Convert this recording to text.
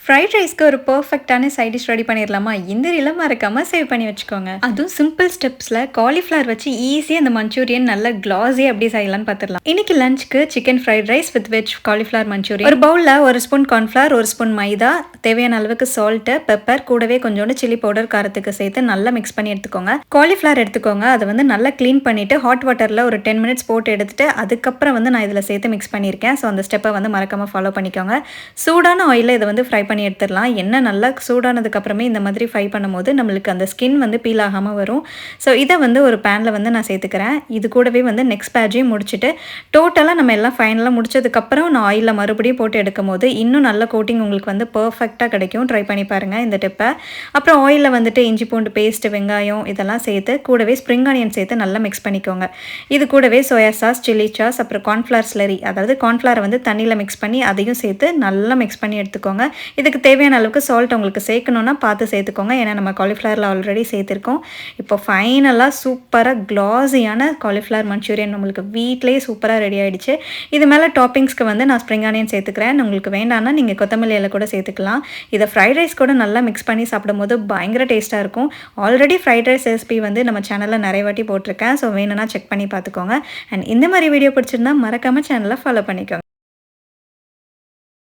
Fried ரைஸ்க்கு ஒரு பெர்ஃபெக்ட்டான side dish ready பண்ணிடலாமா? இந்த ரீல மறக்காம சேவ் பண்ணி வச்சுக்கோங்க. அதுவும் சிம்பிள் ஸ்டெப்ஸ்ல காலிஃப்ளவர் வச்சு ஈஸியா இந்த மஞ்சூரியன் நல்ல கிளாஸியா எப்படி செய்யலாம்னு பார்த்துடலாம். இன்னைக்கு லஞ்சுக்கு chicken fried rice with veg cauliflower Manchurian. ஒரு பவுல்ல 1 ஸ்பூன் கார்ன்ஃப்ளவர், 1 ஸ்பூன் மைதா, தேவையான அளவுக்கு சால்ட், பெப்பர், கூடவே கொஞ்சோண்டு சில்லி பவுடர் காரத்துக்கு சேர்த்து நல்லா மிக்ஸ் பண்ணி எடுத்துக்கோங்க. காலிஃப்ளவர் எடுத்துக்கோங்க. அதை வந்து நல்லா க்ளீன் பண்ணிட்டு ஹாட் வாட்டர்ல ஒரு 10 மினிட்ஸ் போட்டு எடுத்துட்டு அதுக்கப்புறம் வந்து நான் இதில் சேர்த்து மிக்ஸ் பண்ணியிருக்கேன். ஸோ அந்த ஸ்டெப்பை வந்து மறக்காம ஃபாலோ பண்ணிக்கோங்க. சூடான ஆயிலில் இதை வந்து ஃப்ரை பண்ணி எடுத்துடலாம். எண்ணெய் நல்லா சூடானதுக்கு அப்புறமே இந்த மாதிரி ஃப்ரை பண்ணும்போது நம்மளுக்கு அந்த ஸ்கின் வந்து பீல் ஆகாமல் வரும். ஸோ இதை வந்து ஒரு பேனில் வந்து நான் சேர்த்துக்கிறேன். இது கூடவே வந்து நெக்ஸ்ட் பேட்சையும் முடிச்சுட்டு டோட்டலாக நம்ம எல்லாம் ஃபைனலாக முடிச்சதுக்கப்புறம் நான் ஆயிலில் மறுபடியும் போட்டு எடுக்கும் போது இன்னும் நல்ல கோட்டிங் உங்களுக்கு வந்து பர்ஃபெக்டாக கிடைக்கும். ட்ரை பண்ணி பாருங்கள் இந்த டிப்பை. அப்புறம் ஆயிலில் வந்துட்டு இஞ்சி பூண்டு பேஸ்ட்டு, வெங்காயம் இதெல்லாம் சேர்த்து கூடவே ஸ்ப்ரிங் ஆனியன் சேர்த்து நல்லா மிக்ஸ் பண்ணிக்கோங்க. இது கூடவே சோயா சாஸ், சில்லி சாஸ், அப்புறம் கார்ன்ஃப்ளவர் ஸ்லரி, அதாவது கார்ன்ஃப்ளவரை வந்து தண்ணியில் மிக்ஸ் பண்ணி அதையும் சேர்த்து நல்லா மிக்ஸ் பண்ணி எடுத்துக்கோங்க. இதுக்கு தேவையான அளவுக்கு சால்ட் உங்களுக்கு சேர்க்கணுன்னா பார்த்து சேர்த்துக்கோங்க. ஏன்னா நம்ம காலிஃப்ளவரில் ஆல்ரெடி சேர்த்துருக்கோம். இப்போ ஃபைனலாக சூப்பராக க்ளாஸியான காலிஃப்ளவர் மஞ்சூரியன் உங்களுக்கு வீட்டிலேயே சூப்பராக ரெடி ஆகிடுச்சு. இது மேலே டாப்பிங்ஸ்க்கு வந்து நான் ஸ்ப்ரிங் ஆனியன் சேர்த்துக்கிறேன். உங்களுக்கு வேண்டாம்னா நீங்கள் கொத்தமல்லி இலை கூட சேர்த்துக்கலாம். இதை ஃப்ரைட் ரைஸ் கூட நல்லா மிக்ஸ் பண்ணி சாப்பிடும்போது பயங்கர டேஸ்ட்டாக இருக்கும். ஆல்ரெடி ஃப்ரைட் ரைஸ் ரெசிபி வந்து நம்ம சேனலில் நிறைய வாட்டி போட்டிருக்கேன். ஸோ வேணும்னா செக் பண்ணி பார்த்துக்கோங்க. அண்ட் இந்த மாதிரி வீடியோ பிடிச்சிருந்தா மறக்காமல் சேனலை ஃபாலோ பண்ணிக்கோங்க.